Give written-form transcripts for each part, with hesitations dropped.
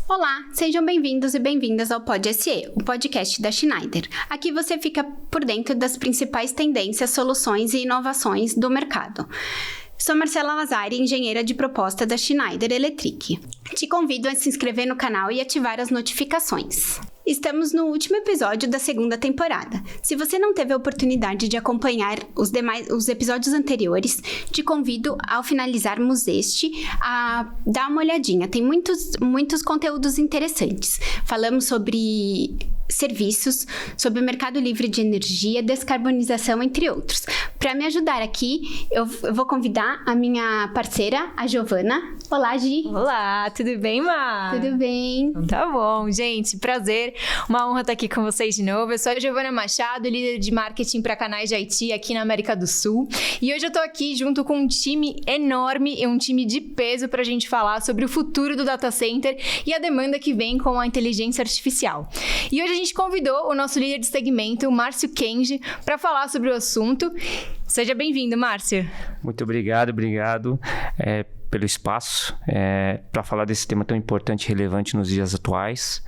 Olá, sejam bem-vindos e bem-vindas ao Pod SE, o podcast da Schneider. Aqui você fica por dentro das principais tendências, soluções e inovações do mercado. Sou Marcela Lazari, engenheira de proposta da Schneider Electric. Te convido a se inscrever no canal e ativar as notificações. Estamos no último episódio da segunda temporada. Se você não teve a oportunidade de acompanhar os episódios anteriores, te convido, ao finalizarmos este, a dar uma olhadinha. Tem muitos conteúdos interessantes. Falamos sobre serviços, sobre o mercado livre de energia, descarbonização, entre outros. Para me ajudar aqui, eu vou convidar a minha parceira, a Giovana. Olá, Gi. Olá, tudo bem, Mar? Tudo bem. Então, tá bom, gente, prazer. Uma honra estar aqui com vocês de novo. Eu sou a Giovana Machado, líder de marketing para canais de IT aqui na América do Sul. E hoje eu tô aqui junto com um time enorme e um time de peso para a gente falar sobre o futuro do data center e a demanda que vem com a inteligência artificial. E hoje a gente convidou o nosso líder de segmento, o Márcio Kenji, para falar sobre o assunto. Seja bem-vindo, Márcio. Muito obrigado pelo espaço para falar desse tema tão importante e relevante nos dias atuais.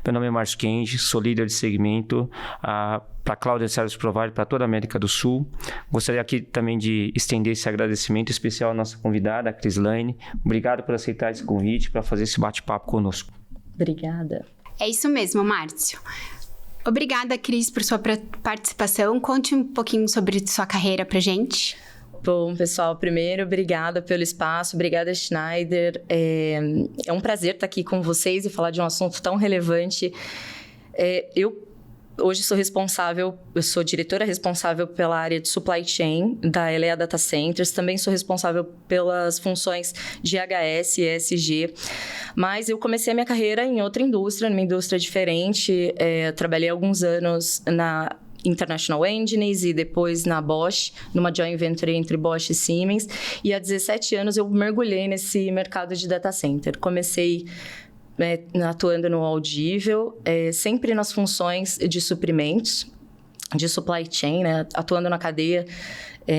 Meu nome é Márcio Kenji, sou líder de segmento para Cloud Service Provider para toda a América do Sul. Gostaria aqui também de estender esse agradecimento especial à nossa convidada, a Crislaine. Obrigado por aceitar esse convite para fazer esse bate-papo conosco. Obrigada. É isso mesmo, Márcio. Obrigada, Cris, por sua participação. Conte um pouquinho sobre sua carreira pra gente. Bom, pessoal, primeiro, obrigada pelo espaço, obrigada, Schneider. É um prazer estar aqui com vocês e falar de um assunto tão relevante. Eu hoje eu sou diretora responsável pela área de supply chain da Elea Data Centers, também sou responsável pelas funções de HS e ESG, mas eu comecei a minha carreira em outra indústria, numa indústria diferente, trabalhei alguns anos na International Engines e depois na Bosch, numa joint venture entre Bosch e Siemens, e há 17 anos eu mergulhei nesse mercado de data center. Comecei atuando no audível, sempre nas funções de suprimentos, de supply chain, né? Atuando na cadeia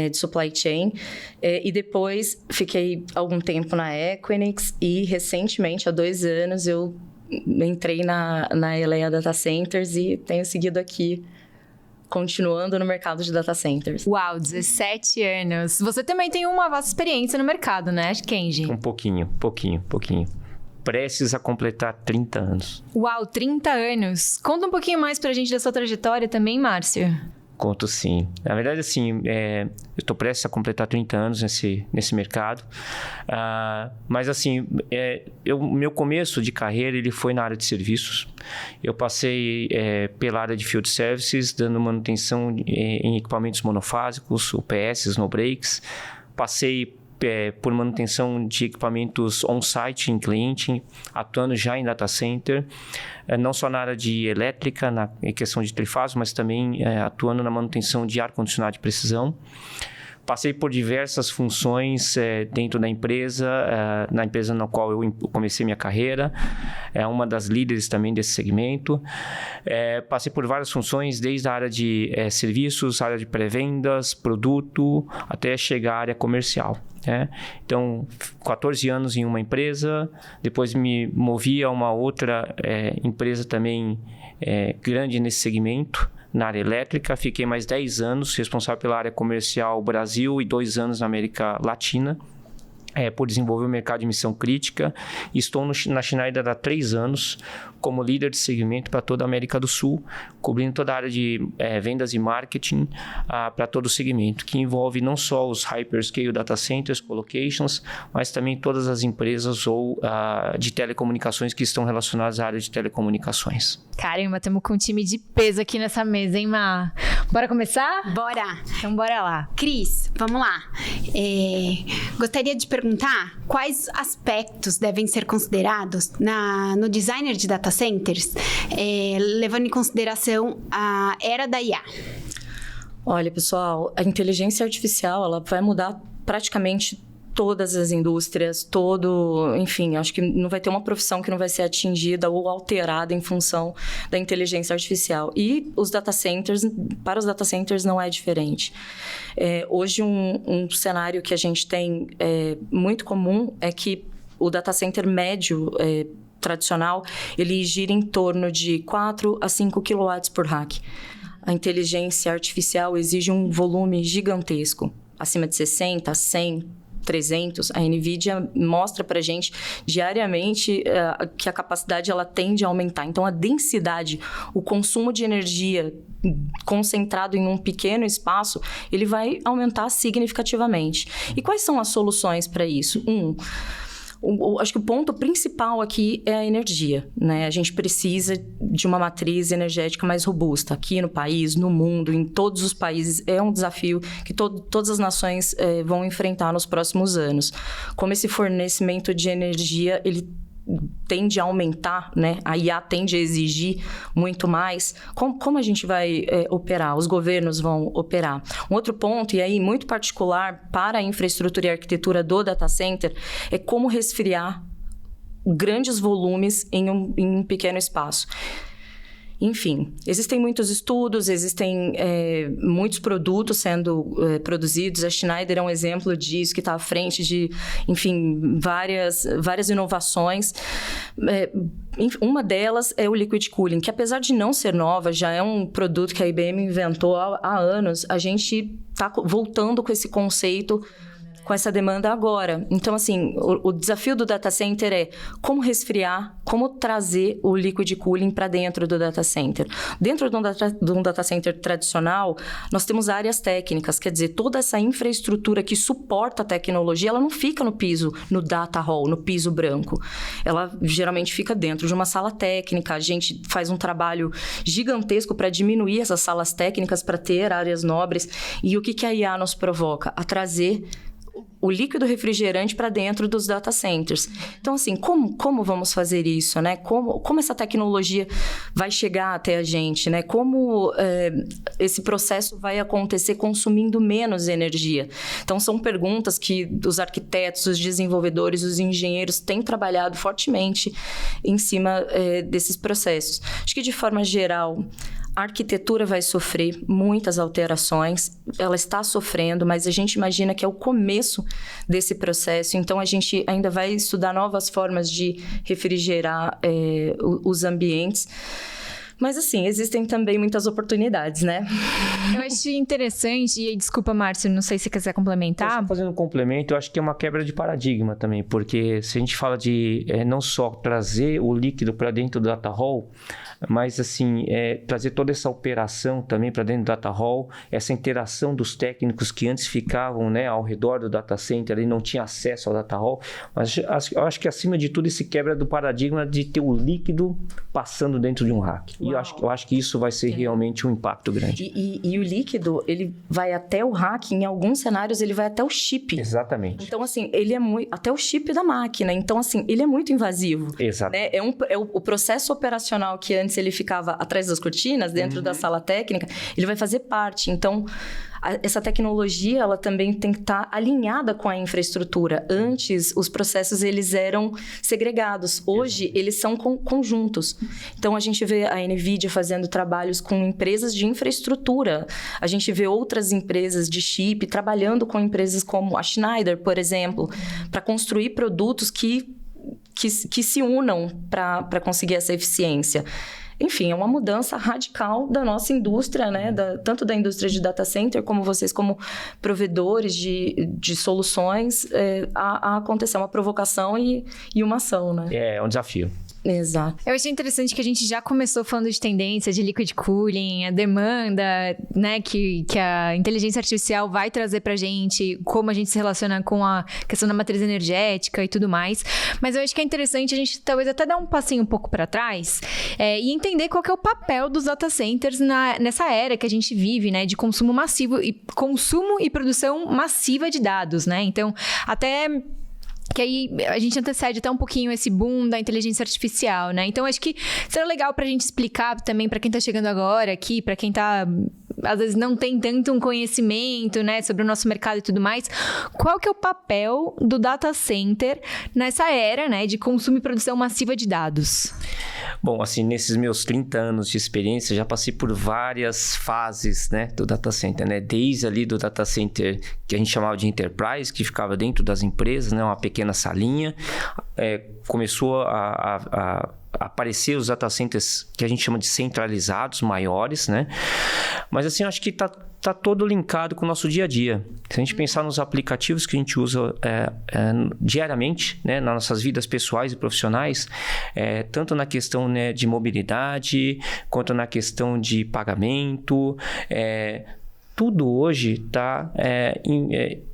de supply chain. E depois fiquei algum tempo na Equinix e recentemente, há 2 anos, eu entrei na Elea Data Centers e tenho seguido aqui, continuando no mercado de data centers. Uau, 17 anos. Você também tem uma vasta experiência no mercado, né, Kenji? Um pouquinho. Prestes a completar 30 anos. Uau, 30 anos. Conta um pouquinho mais pra gente da sua trajetória também, Márcio. Conto sim. Na verdade, assim, eu estou prestes a completar 30 anos nesse mercado. Mas, assim, meu começo de carreira ele foi na área de serviços. Eu passei pela área de field services, dando manutenção em equipamentos monofásicos, UPS, snowbreaks. Passei por manutenção de equipamentos on-site em cliente, atuando já em data center, não só na área de elétrica, na questão de trifásico, mas também atuando na manutenção de ar-condicionado de precisão. Passei por diversas funções dentro da empresa, na empresa na qual eu comecei minha carreira, uma das líderes também desse segmento. Passei por várias funções, desde a área de serviços, área de pré-vendas, produto, até chegar à área comercial. Então, 14 anos em uma empresa, depois me movi a uma outra empresa também grande nesse segmento, na área elétrica. Fiquei mais 10 anos responsável pela área comercial Brasil e 2 anos na América Latina, por desenvolver o mercado de missão crítica. Estou na Schneider há 3 anos como líder de segmento para toda a América do Sul, cobrindo toda a área de vendas e marketing para todo o segmento, que envolve não só os hyperscale data centers, colocations, mas também todas as empresas ou de telecomunicações que estão relacionadas à área de telecomunicações. Caramba, estamos com um time de peso aqui nessa mesa, hein, Má? Bora começar? Bora! Então bora lá. Cris, vamos lá. Gostaria de perguntar quais aspectos devem ser considerados no designer de data centers, levando em consideração a era da IA. Olha, pessoal, a inteligência artificial ela vai mudar praticamente todas as indústrias, enfim, acho que não vai ter uma profissão que não vai ser atingida ou alterada em função da inteligência artificial. E para os data centers não é diferente. Hoje, um cenário que a gente tem muito comum é que o data center médio tradicional, ele gira em torno de 4 a 5 kW por rack. A inteligência artificial exige um volume gigantesco, acima de 60, 100, 300. A NVIDIA mostra para a gente diariamente que a capacidade ela tende a aumentar. Então, a densidade, o consumo de energia concentrado em um pequeno espaço, ele vai aumentar significativamente. E quais são as soluções para isso? Acho que o ponto principal aqui é a energia, né? A gente precisa de uma matriz energética mais robusta aqui no país, no mundo, em todos os países. É um desafio que todas as nações vão enfrentar nos próximos anos. Como esse fornecimento de energia, ele tende a aumentar, né? A IA tende a exigir muito mais. Como a gente vai operar? Os governos vão operar. Um outro ponto, e aí muito particular para a infraestrutura e arquitetura do data center, é como resfriar grandes volumes em um pequeno espaço. Enfim, existem muitos estudos, existem muitos produtos sendo produzidos. A Schneider é um exemplo disso, que está à frente de, enfim, várias inovações. Uma delas é o Liquid Cooling, que apesar de não ser nova, já é um produto que a IBM inventou há anos. A gente está voltando com esse conceito, com essa demanda agora. Então, assim, o desafio do data center é como resfriar, como trazer o liquid cooling para dentro do data center. Dentro de um data center tradicional, nós temos áreas técnicas, quer dizer, toda essa infraestrutura que suporta a tecnologia, ela não fica no piso, no data hall, no piso branco. Ela geralmente fica dentro de uma sala técnica. A gente faz um trabalho gigantesco para diminuir essas salas técnicas, para ter áreas nobres. E o que a IA nos provoca? A trazer o líquido refrigerante para dentro dos data centers. Então, assim, como vamos fazer isso, né? Como essa tecnologia vai chegar até a gente, né? Como esse processo vai acontecer consumindo menos energia? Então, são perguntas que os arquitetos, os desenvolvedores, os engenheiros têm trabalhado fortemente em cima desses processos. Acho que, de forma geral, a arquitetura vai sofrer muitas alterações, ela está sofrendo, mas a gente imagina que é o começo desse processo, então a gente ainda vai estudar novas formas de refrigerar os ambientes. Mas, assim, existem também muitas oportunidades, né? Eu acho interessante, e desculpa, Márcio, não sei se você quiser complementar. Só fazendo um complemento, eu acho que é uma quebra de paradigma também, porque se a gente fala de não só trazer o líquido para dentro do data hall, mas, assim, trazer toda essa operação também para dentro do data hall, essa interação dos técnicos que antes ficavam, né, ao redor do data center e não tinha acesso ao data hall. Mas eu acho que, acima de tudo, esse quebra do paradigma de ter o líquido passando dentro de um rack. E eu acho que isso vai ser realmente um impacto grande. E o líquido, ele vai até o rack, em alguns cenários ele vai até o chip. Exatamente. Então, assim, ele é até o chip da máquina. Então, assim, ele é muito invasivo. Exato. Né? O processo operacional que antes ele ficava atrás das cortinas, dentro da sala técnica, ele vai fazer parte. Então, essa tecnologia, ela também tem que estar alinhada com a infraestrutura. Antes, os processos, eles eram segregados. Hoje, eles são conjuntos. Então, a gente vê a NVIDIA fazendo trabalhos com empresas de infraestrutura. A gente vê outras empresas de chip trabalhando com empresas como a Schneider, por exemplo, para construir produtos que se unam para conseguir essa eficiência. Enfim, é uma mudança radical da nossa indústria, né? Tanto da indústria de data center, como vocês, como provedores de soluções, a acontecer uma provocação e uma ação, né? É um desafio. Exato. Eu achei interessante que a gente já começou falando de tendência, de liquid cooling, a demanda, né, que a inteligência artificial vai trazer pra gente, como a gente se relaciona com a questão da matriz energética e tudo mais. Mas eu acho que é interessante a gente talvez até dar um passinho um pouco pra trás e entender qual que é o papel dos data centers nessa era que a gente vive, né, de consumo massivo e produção massiva de dados, né? Então, até que aí a gente antecede até um pouquinho esse boom da inteligência artificial, né? Então, acho que será legal pra gente explicar também pra quem tá chegando agora aqui, pra quem tá, às vezes, não tem tanto um conhecimento, né, sobre o nosso mercado e tudo mais, qual que é o papel do data center nessa era, né, de consumo e produção massiva de dados? Bom, assim, nesses meus 30 anos de experiência, já passei por várias fases, né, do data center, né? Desde ali do data center que a gente chamava de enterprise, que ficava dentro das empresas, né, uma pequena salinha. Começou a aparecer os data centers que a gente chama de centralizados, maiores, né? Mas assim, eu acho que tá todo linkado com o nosso dia a dia. Se a gente pensar nos aplicativos que a gente usa diariamente, né, nas nossas vidas pessoais e profissionais, tanto na questão, né, de mobilidade, quanto na questão de pagamento, tudo hoje está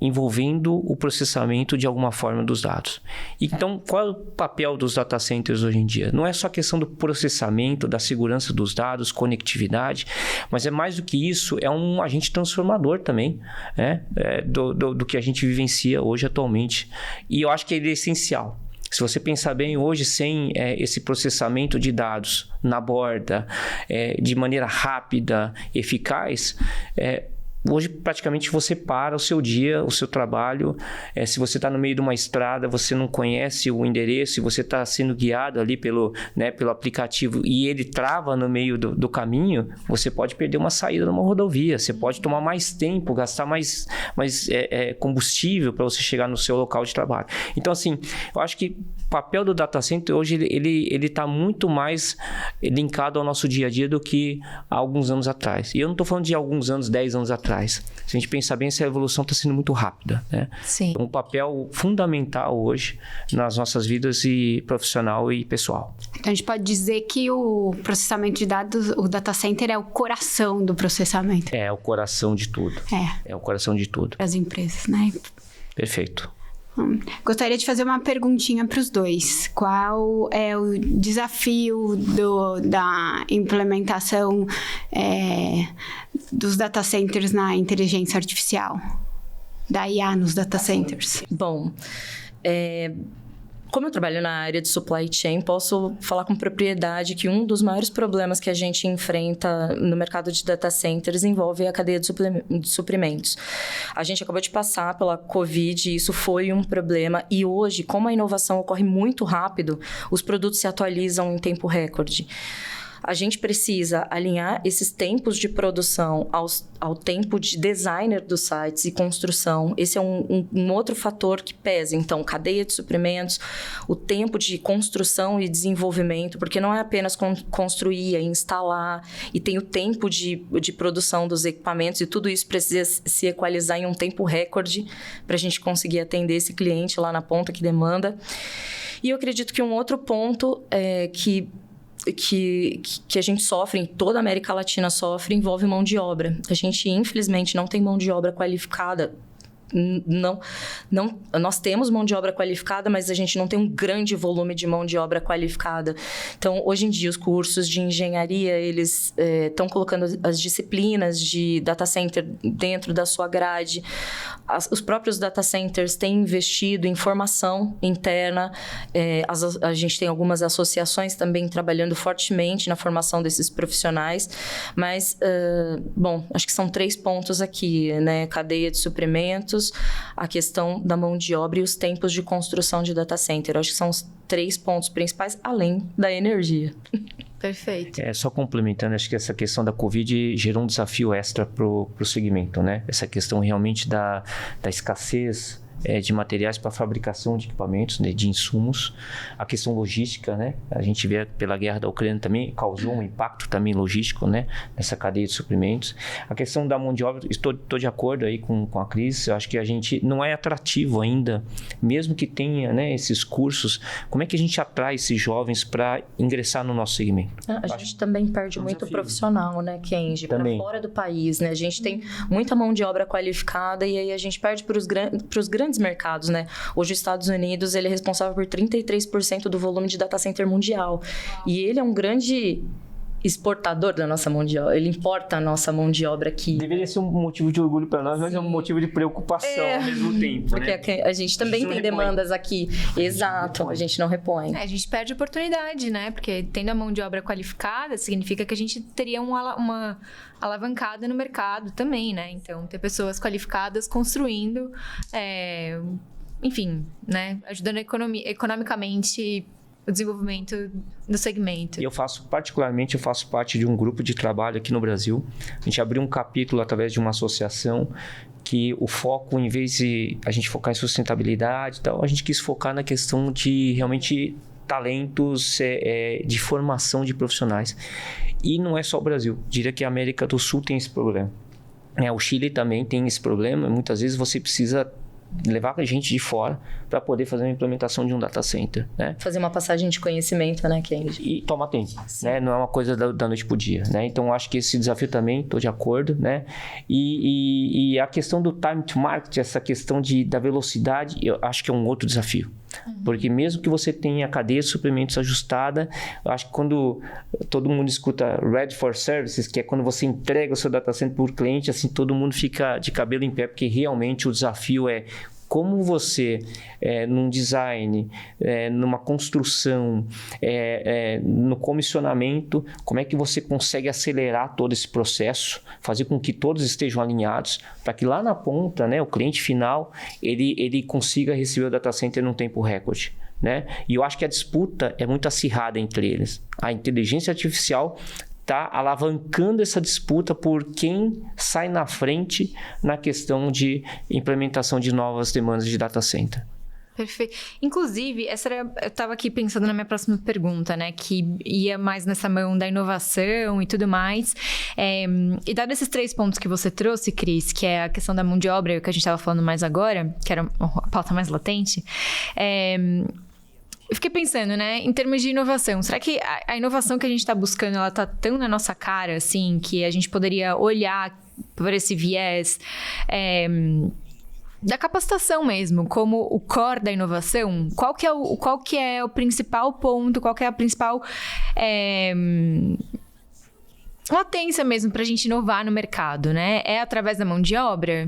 envolvendo o processamento de alguma forma dos dados. Então, qual é o papel dos data centers hoje em dia? Não é só a questão do processamento, da segurança dos dados, conectividade, mas é mais do que isso, é um agente transformador também, né? Do que a gente vivencia hoje atualmente. E eu acho que ele é essencial. Se você pensar bem, hoje, sem esse processamento de dados na borda, de maneira rápida, eficaz, hoje praticamente você para o seu dia, o seu trabalho. Se você está no meio de uma estrada, você não conhece o endereço e você está sendo guiado ali pelo aplicativo e ele trava no meio do caminho, você pode perder uma saída numa rodovia, você pode tomar mais tempo, gastar mais combustível para você chegar no seu local de trabalho. Então, assim, eu acho que o papel do data center hoje ele está muito mais linkado ao nosso dia a dia do que há alguns anos atrás. E eu não estou falando de alguns anos, 10 anos atrás. Se a gente pensar bem, essa evolução está sendo muito rápida, né? Sim. Então, um papel fundamental hoje nas nossas vidas profissional e pessoal. Então, a gente pode dizer que o processamento de dados, o data center é o coração do processamento. É o coração de tudo. É o coração de tudo. As empresas, né? Perfeito. Gostaria de fazer uma perguntinha para os dois. Qual é o desafio da implementação dos data centers na inteligência artificial? Da IA nos data centers? Bom, como eu trabalho na área de supply chain, posso falar com propriedade que um dos maiores problemas que a gente enfrenta no mercado de data centers envolve a cadeia de suprimentos. A gente acabou de passar pela Covid e isso foi um problema. E hoje, como a inovação ocorre muito rápido, os produtos se atualizam em tempo recorde. A gente precisa alinhar esses tempos de produção ao tempo de designer dos sites e construção. Esse é um outro fator que pesa. Então, cadeia de suprimentos, o tempo de construção e desenvolvimento, porque não é apenas construir, é instalar, e tem o tempo de produção dos equipamentos, e tudo isso precisa se equalizar em um tempo recorde para a gente conseguir atender esse cliente lá na ponta que demanda. E eu acredito que um outro ponto que a gente sofre, em toda a América Latina sofre, envolve mão de obra. A gente, infelizmente, não tem mão de obra qualificada. Nós temos mão de obra qualificada, mas a gente não tem um grande volume de mão de obra qualificada. Então, hoje em dia, os cursos de engenharia, eles estão colocando as disciplinas de data center dentro da sua grade. Os próprios data centers têm investido em formação interna. A gente tem algumas associações também trabalhando fortemente na formação desses profissionais. Mas, bom, acho que são 3 pontos aqui, né? Cadeia de suprimentos, a questão da mão de obra e os tempos de construção de data center. Eu acho que são os 3 pontos principais, além da energia. Perfeito. Só complementando, acho que essa questão da Covid gerou um desafio extra para o segmento, né? Essa questão realmente da escassez de materiais para fabricação de equipamentos, né, de insumos. A questão logística, né? A gente vê pela guerra da Ucrânia também causou um impacto também logístico, né, nessa cadeia de suprimentos. A questão da mão de obra, estou de acordo aí com a Cris. Eu acho que a gente não é atrativo ainda, mesmo que tenha, né, esses cursos. Como é que a gente atrai esses jovens para ingressar no nosso segmento? A gente também perde muito profissional, né, Kenji, para fora do país, né? A gente tem muita mão de obra qualificada e aí a gente perde para os grandes mercados, né? Hoje, os Estados Unidos, ele é responsável por 33% do volume de data center mundial. E ele é um grande exportador da nossa mão de obra. Ele importa a nossa mão de obra aqui. Deveria ser um motivo de orgulho para nós, mas é um motivo de preocupação ao mesmo tempo, porque né? A gente também tem demandas aqui. Exato, a gente não repõe. A gente perde oportunidade, né? Porque tendo a mão de obra qualificada, significa que a gente teria uma alavancada no mercado também, né? Então, ter pessoas qualificadas construindo, enfim, né? Ajudando economicamente o desenvolvimento do segmento. E eu faço parte de um grupo de trabalho aqui no Brasil. A gente abriu um capítulo através de uma associação que o foco, em vez de a gente focar em sustentabilidade e tal, a gente quis focar na questão de realmente talentos de formação de profissionais. E não é só o Brasil. Diria que a América do Sul tem esse problema. O Chile também tem esse problema. Muitas vezes você precisa levar gente de fora para poder fazer uma implementação de um data center, né? Fazer uma passagem de conhecimento, né, Kendi? E toma tempo, né? Não é uma coisa da noite pro dia, né? Então, acho que esse desafio também, estou de acordo, né? E a questão do time to market, essa questão da velocidade, eu acho que é um outro desafio. Porque mesmo que você tenha a cadeia de suprimentos ajustada, eu acho que quando todo mundo escuta Ready for Services, que é quando você entrega o seu data center para o cliente, assim, todo mundo fica de cabelo em pé, porque realmente o desafio é como você, num design, numa construção, no comissionamento, como é que você consegue acelerar todo esse processo, fazer com que todos estejam alinhados, para que lá na ponta, né, o cliente final, ele consiga receber o data center num tempo recorde. Né? E eu acho que a disputa é muito acirrada entre eles. A inteligência artificial está alavancando essa disputa por quem sai na frente na questão de implementação de novas demandas de data center. Perfeito. Inclusive, eu estava aqui pensando na minha próxima pergunta, né? Que ia mais nessa mão da inovação e tudo mais. E dado esses 3 pontos que você trouxe, Cris, que é a questão da mão de obra, que a gente estava falando mais agora, que era a pauta mais latente, eu fiquei pensando, né, em termos de inovação, será que a inovação que a gente está buscando, ela tá tão na nossa cara, assim, que a gente poderia olhar por esse viés da capacitação mesmo, como o core da inovação? Qual que é o principal ponto, qual que é a principal latência mesmo para a gente inovar no mercado, né? É através da mão de obra?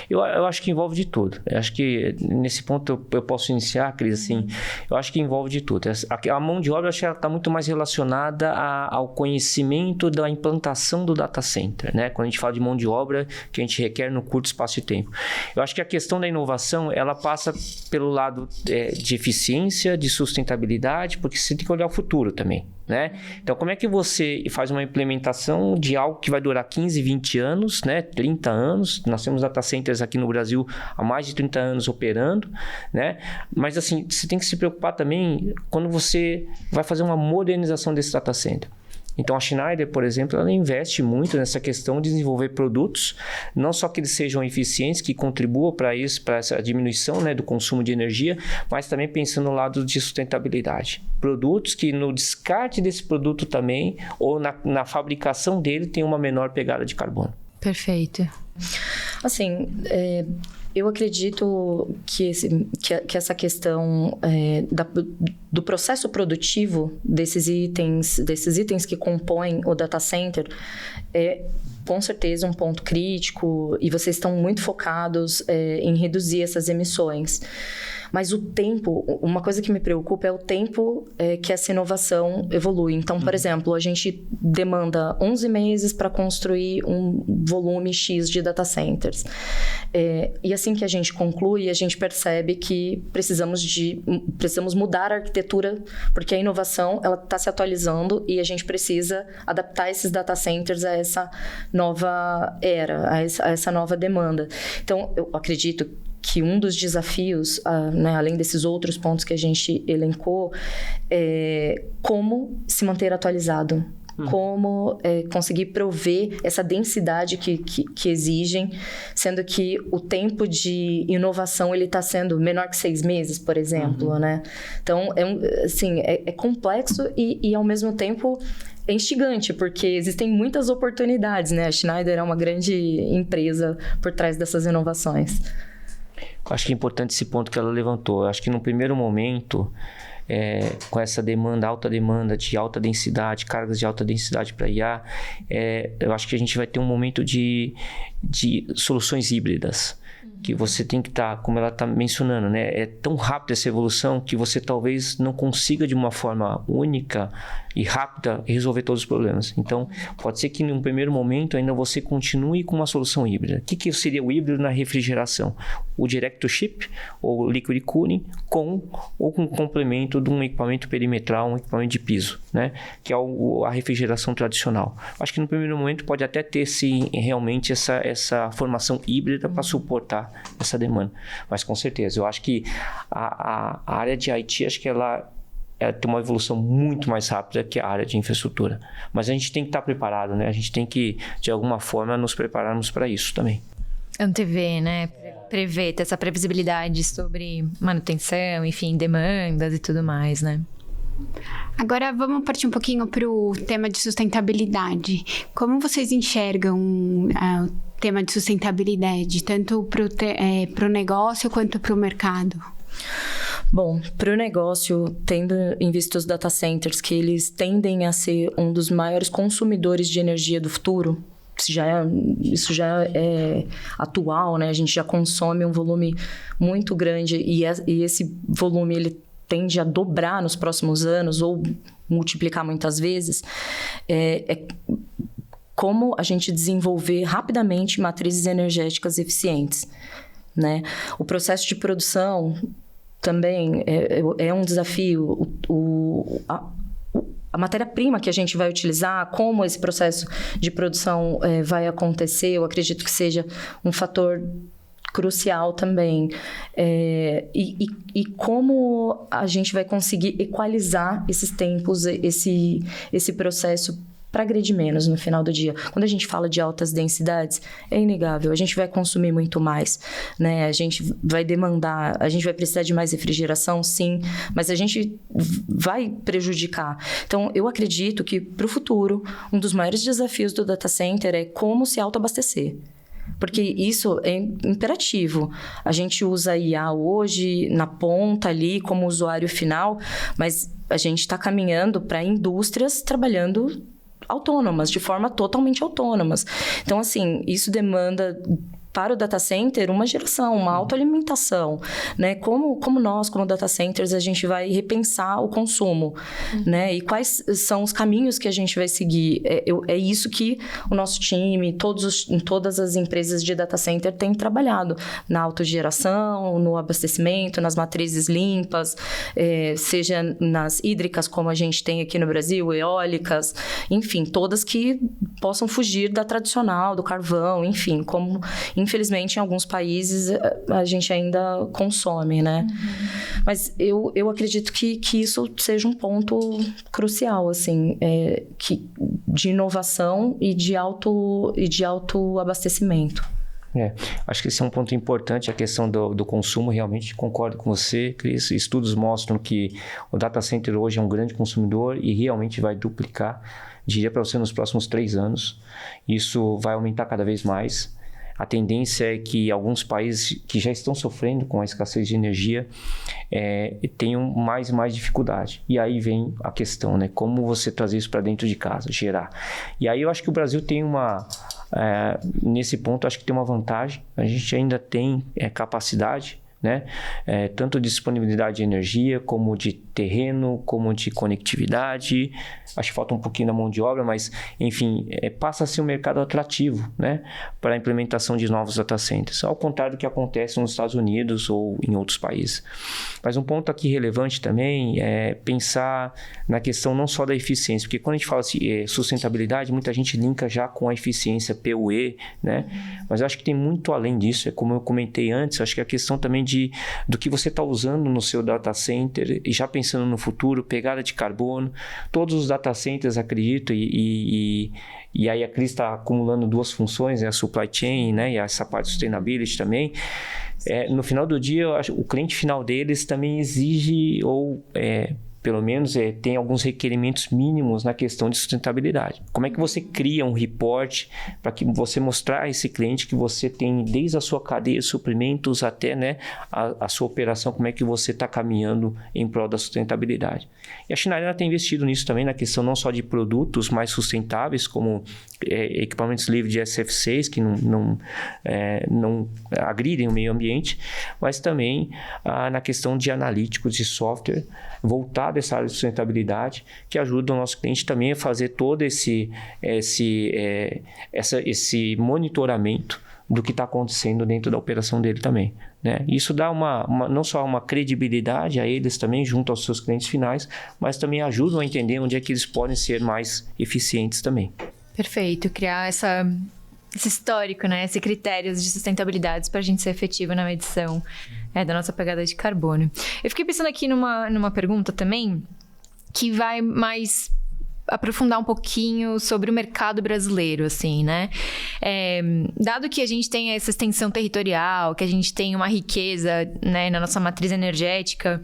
Eu acho que envolve de tudo. Eu acho que nesse ponto eu posso iniciar, Cris, assim, eu acho que envolve de tudo. A mão de obra, eu acho que ela está muito mais relacionada ao conhecimento da implantação do data center, né? Quando a gente fala de mão de obra, que a gente requer no curto espaço de tempo. Eu acho que a questão da inovação, ela passa pelo lado de eficiência, de sustentabilidade, porque você tem que olhar o futuro também. Né? Então, como é que você faz uma implementação de algo que vai durar 15, 20 anos, né? 30 anos? Nós temos data centers aqui no Brasil há mais de 30 anos operando, né? Mas, assim, você tem que se preocupar também quando você vai fazer uma modernização desse data center. Então, a Schneider, por exemplo, ela investe muito nessa questão de desenvolver produtos, não só que eles sejam eficientes, que contribuam para isso, para essa diminuição, né, do consumo de energia, mas também pensando no lado de sustentabilidade. Produtos que no descarte desse produto também, ou na fabricação dele, tem uma menor pegada de carbono. Perfeito. Assim, eu acredito que essa questão do processo produtivo desses itens que compõem o data center é com certeza um ponto crítico e vocês estão muito focados em reduzir essas emissões. Mas o tempo, uma coisa que me preocupa é o tempo que essa inovação evolui. Então, por exemplo, a gente demanda 11 meses para construir um volume X de data centers. E assim que a gente conclui, a gente percebe que precisamos mudar a arquitetura, porque a inovação está se atualizando e a gente precisa adaptar esses data centers a essa nova era, a essa nova demanda. Então, eu acredito que um dos desafios, né, além desses outros pontos que a gente elencou, é como se manter atualizado. Como conseguir prover essa densidade que exigem, sendo que o tempo de inovação ele está sendo menor que 6 meses, por exemplo, né? Então, é complexo e ao mesmo tempo é instigante, porque existem muitas oportunidades, né? A Schneider é uma grande empresa por trás dessas inovações. Acho que é importante esse ponto que ela levantou. Acho que no primeiro momento, com essa alta demanda de alta densidade, cargas de alta densidade para IA, eu acho que a gente vai ter um momento de soluções híbridas. que você tem que estar, como ela está mencionando, né? É tão rápida essa evolução que você talvez não consiga de uma forma única e rápida resolver todos os problemas. Então, pode ser que num primeiro momento ainda você continue com uma solução híbrida. O que seria o híbrido na refrigeração? O direct to chip ou liquid cooling ou com complemento de um equipamento perimetral, um equipamento de piso, né? Que é a refrigeração tradicional. Acho que no primeiro momento pode até ter sim realmente essa formação híbrida para suportar essa demanda. Mas com certeza, eu acho que a área de IT, acho que ela tem uma evolução muito mais rápida que a área de infraestrutura. Mas a gente tem que estar preparado, né? A gente tem que, de alguma forma, nos prepararmos para isso também. Antever, né? Prever, ter essa previsibilidade sobre manutenção, enfim, demandas e tudo mais, né? Agora vamos partir um pouquinho para o tema de sustentabilidade. Como vocês enxergam o tema de sustentabilidade, tanto para o negócio quanto para o mercado? Bom, para o negócio, tendo em vista os data centers, que eles tendem a ser um dos maiores consumidores de energia do futuro, isso já é atual, né? A gente já consome um volume muito grande e esse volume ele tende a dobrar nos próximos anos ou multiplicar muitas vezes. Como a gente desenvolver rapidamente matrizes energéticas eficientes, né? O processo de produção também é um desafio. A matéria-prima que a gente vai utilizar, como esse processo de produção vai acontecer, eu acredito que seja um fator crucial também. E como a gente vai conseguir equalizar esses tempos, esse processo para agredir menos no final do dia. Quando a gente fala de altas densidades, é inegável, a gente vai consumir muito mais, né? A gente vai demandar, a gente vai precisar de mais refrigeração, sim, mas a gente vai prejudicar. Então, eu acredito que, para o futuro, um dos maiores desafios do data center é como se autoabastecer. Porque isso é imperativo. A gente usa IA hoje na ponta ali como usuário final, mas a gente está caminhando para indústrias trabalhando autônomas, de forma totalmente autônomas. Então, assim, isso demanda para o data center uma geração, uma autoalimentação, né? Como nós, como data centers, a gente vai repensar o consumo, né? E quais são os caminhos que a gente vai seguir? É isso que o nosso time, todas as empresas de data center têm trabalhado, na autogeração, no abastecimento, nas matrizes limpas, seja nas hídricas, como a gente tem aqui no Brasil, eólicas, enfim, todas que possam fugir da tradicional, do carvão, enfim, como infelizmente, em alguns países, a gente ainda consome, né? Mas eu acredito que isso seja um ponto crucial, assim, de inovação e de autoabastecimento. Acho que esse é um ponto importante, a questão do consumo. Realmente concordo com você, Cris. Estudos mostram que o data center hoje é um grande consumidor e realmente vai duplicar, diria para você, nos próximos 3 anos. Isso vai aumentar cada vez mais. A tendência é que alguns países que já estão sofrendo com a escassez de energia tenham mais e mais dificuldade. E aí vem a questão, né? Como você trazer isso para dentro de casa, gerar. E aí eu acho que o Brasil tem nesse ponto, acho que tem uma vantagem. A gente ainda tem capacidade, né? Tanto de disponibilidade de energia, como de terreno, como de conectividade. Acho que falta um pouquinho da mão de obra, mas, enfim, passa a ser um mercado atrativo, né? Para a implementação de novos data centers, ao contrário do que acontece nos Estados Unidos ou em outros países. Mas um ponto aqui relevante também é pensar na questão não só da eficiência, porque quando a gente fala assim, sustentabilidade, muita gente linka já com a eficiência PUE, né? Mas eu acho que tem muito além disso. Como eu comentei antes, acho que a questão também do que você está usando no seu data center, e já pensando no futuro, pegada de carbono, todos os data centers, acredito, e aí a Cris está acumulando 2 funções, a supply chain, né, e essa parte de sustainability também. No final do dia, eu acho, o cliente final deles também exige ou pelo menos, tem alguns requerimentos mínimos na questão de sustentabilidade. Como é que você cria um report para que você mostrar a esse cliente que você tem desde a sua cadeia de suprimentos até, né, a sua operação, como é que você está caminhando em prol da sustentabilidade. E a Schneider tem investido nisso também, na questão não só de produtos mais sustentáveis, como equipamentos livres de SF6, que não agridem o meio ambiente, mas também na questão de analíticos de software voltado a essa área de sustentabilidade, que ajuda o nosso cliente também a fazer todo esse monitoramento do que está acontecendo dentro da operação dele também, né? Isso dá não só uma credibilidade a eles também, junto aos seus clientes finais, mas também ajudam a entender onde é que eles podem ser mais eficientes também. Perfeito, criar esse histórico, né? Esse critérios de sustentabilidade para a gente ser efetivo na medição da nossa pegada de carbono. Eu fiquei pensando aqui numa pergunta também, que vai mais aprofundar um pouquinho sobre o mercado brasileiro, assim, né? Dado que a gente tem essa extensão territorial, que a gente tem uma riqueza, né, na nossa matriz energética,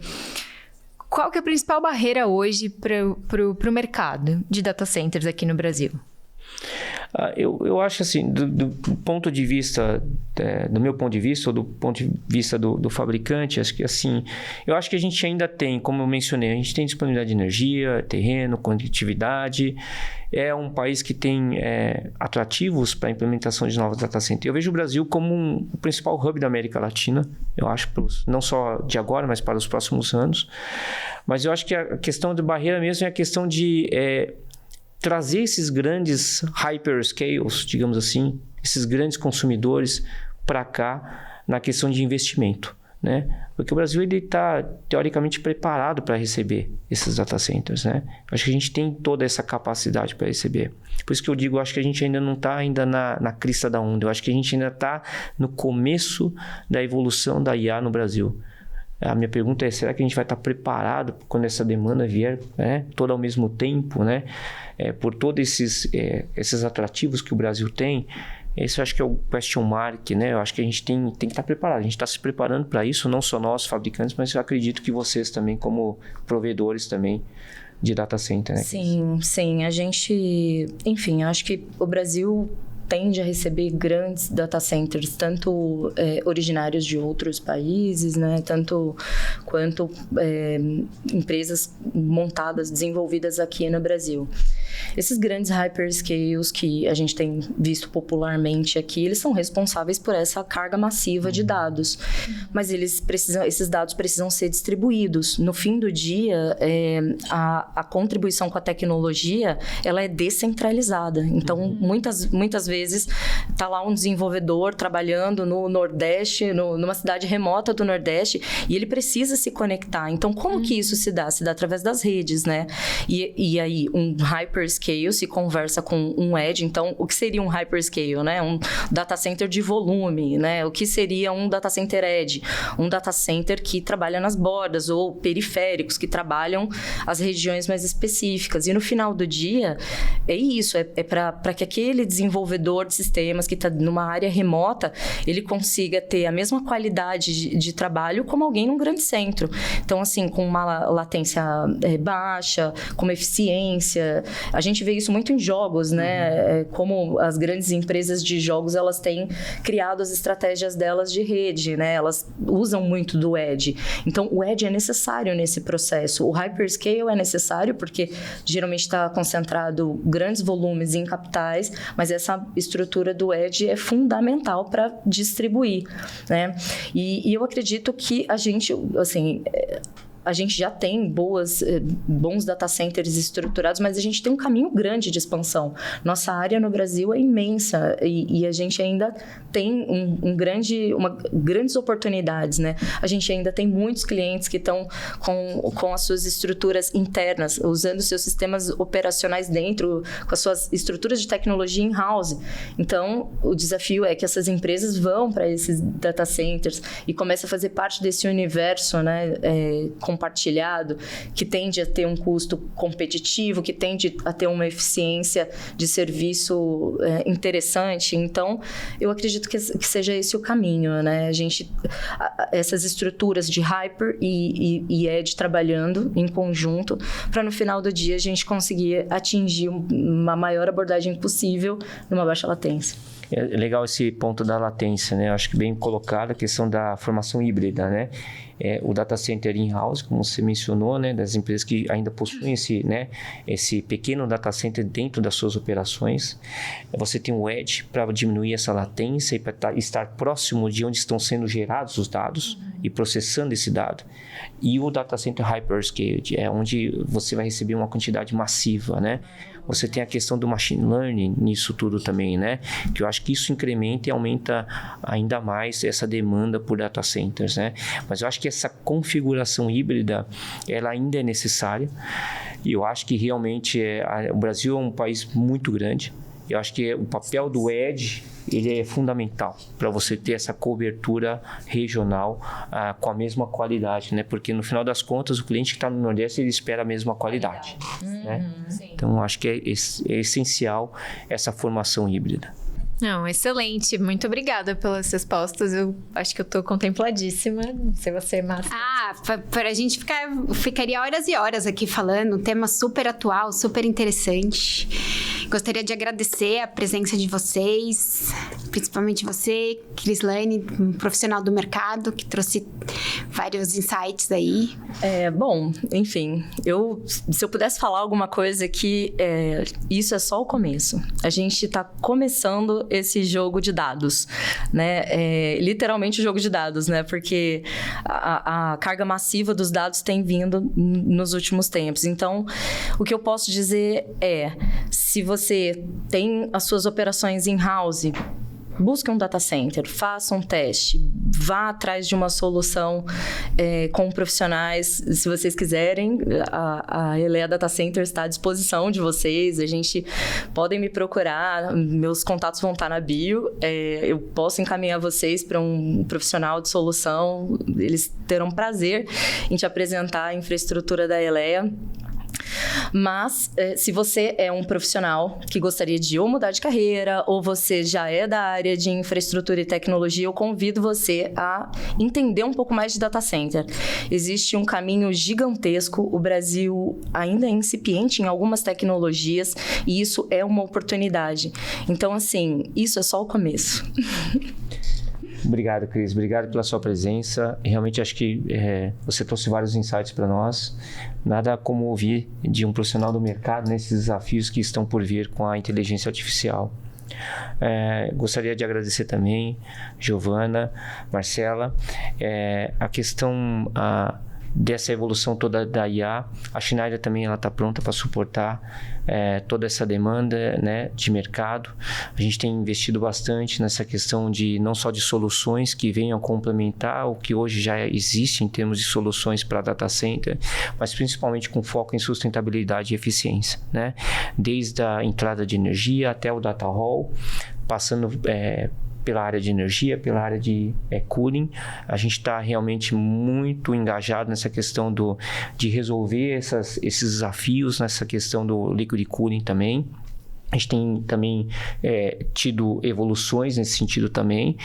qual que é a principal barreira hoje para o mercado de data centers aqui no Brasil? Eu acho assim, do ponto de vista, do meu ponto de vista, ou do ponto de vista do fabricante, acho que assim, eu acho que a gente ainda tem, como eu mencionei, a gente tem disponibilidade de energia, terreno, conectividade. É um país que tem atrativos para a implementação de novos data centers. Eu vejo o Brasil como o principal hub da América Latina, eu acho, não só de agora, mas para os próximos anos. Mas eu acho que a questão de barreira mesmo é a questão de trazer esses grandes hyperscales, digamos assim, esses grandes consumidores para cá na questão de investimento, né? Porque o Brasil está teoricamente preparado para receber esses data centers, né? Eu acho que a gente tem toda essa capacidade para receber. Por isso que eu digo, eu acho que a gente ainda não está na crista da onda. Eu acho que a gente ainda está no começo da evolução da IA no Brasil. A minha pergunta é, será que a gente vai estar preparado quando essa demanda vier, né, toda ao mesmo tempo, né? Por todos esses atrativos que o Brasil tem? Esse eu acho que é o question mark, né? Eu acho que a gente tem que estar preparado. A gente está se preparando para isso, não só nós, fabricantes, mas eu acredito que vocês também, como provedores também de data center, né? Sim. A gente... Enfim, eu acho que o Brasil tende a receber grandes data centers, tanto originários de outros países, né, tanto quanto empresas montadas, desenvolvidas aqui no Brasil. Esses grandes hyperscales que a gente tem visto popularmente aqui, eles são responsáveis por essa carga massiva de dados, mas esses dados precisam ser distribuídos. No fim do dia, a contribuição com a tecnologia, ela é descentralizada. Então, muitas vezes está lá um desenvolvedor trabalhando no Nordeste, numa cidade remota do Nordeste, e ele precisa se conectar. Então, como que isso se dá? Se dá através das redes, né? E aí, um hyperscale se conversa com um edge. Então, o que seria um hyperscale, né? Um data center de volume, né? O que seria um data center edge? Um data center que trabalha nas bordas, ou periféricos, que trabalham as regiões mais específicas. E no final do dia, é isso. É para que aquele desenvolvedor de sistemas que está numa área remota, ele consiga ter a mesma qualidade de trabalho como alguém num grande centro. Então, assim, com uma latência baixa, com uma eficiência. A gente vê isso muito em jogos, né? Como as grandes empresas de jogos, elas têm criado as estratégias delas de rede, né? Elas usam muito do edge. Então, o edge é necessário nesse processo. O hyperscale é necessário porque geralmente está concentrado grandes volumes em capitais, mas essa estrutura do edge é fundamental para distribuir, né? E eu acredito que a gente, assim... A gente já tem bons data centers estruturados, mas a gente tem um caminho grande de expansão. Nossa área no Brasil é imensa e a gente ainda tem grandes oportunidades, né? A gente ainda tem muitos clientes que estão com as suas estruturas internas, usando seus sistemas operacionais dentro, com as suas estruturas de tecnologia in-house. Então, o desafio é que essas empresas vão para esses data centers e comecem a fazer parte desse universo, né? compartilhado, que tende a ter um custo competitivo, que tende a ter uma eficiência de serviço interessante. Então, eu acredito que seja esse o caminho, né? Essas estruturas de Hyper e Edge trabalhando em conjunto, para no final do dia a gente conseguir atingir uma maior abordagem possível numa baixa latência. É legal esse ponto da latência, né? Eu acho que bem colocado a questão da formação híbrida, né? O data center in-house, como você mencionou, né? Das empresas que ainda possuem esse pequeno data center dentro das suas operações. Você tem o Edge para diminuir essa latência e para estar próximo de onde estão sendo gerados os dados e processando esse dado. E o data center hyperscale, onde você vai receber uma quantidade massiva, né? Você tem a questão do machine learning nisso tudo também, né? Que eu acho que isso incrementa e aumenta ainda mais essa demanda por data centers, né? Mas eu acho que essa configuração híbrida, ela ainda é necessária. E eu acho que realmente o Brasil é um país muito grande. Eu acho que o papel do Edge, ele é fundamental para você ter essa cobertura regional com a mesma qualidade, né? Porque no final das contas, o cliente que está no Nordeste, ele espera a mesma qualidade, né? Então, acho que é essencial essa formação híbrida. Não, excelente. Muito obrigada pelas respostas. Eu acho que eu tô contempladíssima. Não sei você, Márcia. Para a gente ficaria horas e horas aqui falando, um tema super atual, super interessante. Gostaria de agradecer a presença de vocês, principalmente você, Crislane, um profissional do mercado, que trouxe vários insights aí. Bom, enfim, se eu pudesse falar alguma coisa aqui, isso é só o começo. A gente está começando esse jogo de dados, né? Literalmente o jogo de dados, né? Porque a carga massiva dos dados tem vindo nos últimos tempos. Então, o que eu posso dizer se você tem as suas operações in-house, busque um data center, faça um teste, vá atrás de uma solução com profissionais. Se vocês quiserem, a Elea Data Center está à disposição de vocês. Podem me procurar, meus contatos vão estar na bio. Eu posso encaminhar vocês para um profissional de solução. Eles terão prazer em te apresentar a infraestrutura da Elea. Mas, se você é um profissional que gostaria de ou mudar de carreira, ou você já é da área de infraestrutura e tecnologia, eu convido você a entender um pouco mais de data center. Existe um caminho gigantesco, o Brasil ainda é incipiente em algumas tecnologias, e isso é uma oportunidade. Então, assim, isso é só o começo. Obrigado, Cris. Obrigado pela sua presença. Realmente acho que você trouxe vários insights para nós. Nada como ouvir de um profissional do mercado nesses desafios que estão por vir com a inteligência artificial. Gostaria de agradecer também, Giovana, Marcela, a questão dessa evolução toda da IA. A Schneider também está pronta para suportar toda essa demanda, né, de mercado. A gente tem investido bastante nessa questão de não só de soluções que venham complementar o que hoje já existe em termos de soluções para data center, mas principalmente com foco em sustentabilidade e eficiência, né? Desde a entrada de energia até o data hall, passando pela área de energia, pela área de cooling. A gente está realmente muito engajado nessa questão de resolver esses desafios, nessa questão do liquid cooling também. A gente tem também tido evoluções nesse sentido também.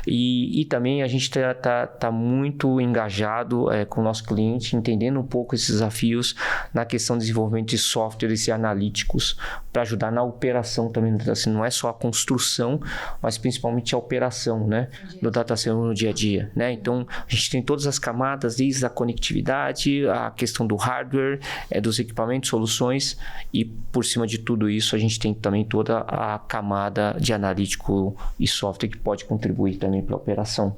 E também a gente tá muito engajado com o nosso cliente, entendendo um pouco esses desafios na questão de desenvolvimento de softwares e analíticos para ajudar na operação também. Assim, não é só a construção, mas principalmente a operação, né, do data center no dia a dia, né? Então, a gente tem todas as camadas, desde a conectividade, a questão do hardware, dos equipamentos, soluções, e por cima de tudo isso, a gente tem também toda a camada de analítico e software que pode contribuir também para a operação.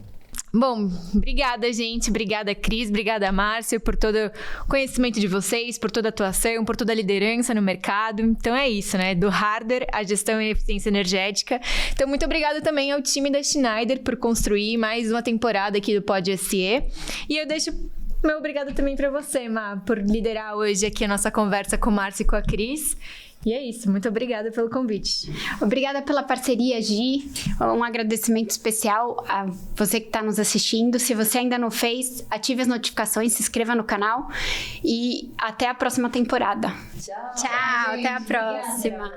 Bom, obrigada, gente. Obrigada, Cris. Obrigada, Márcio, por todo o conhecimento de vocês, por toda a atuação, por toda a liderança no mercado. Então é isso, né? Do hardware à gestão e eficiência energética. Então, muito obrigada também ao time da Schneider por construir mais uma temporada aqui do Pod SE. E eu deixo meu obrigado também para você, Má, por liderar hoje aqui a nossa conversa com o Márcio e com a Cris. E é isso, muito obrigada pelo convite. Obrigada pela parceria, Gi. Um agradecimento especial a você que está nos assistindo. Se você ainda não fez, ative as notificações, se inscreva no canal e até a próxima temporada. Tchau, até a próxima.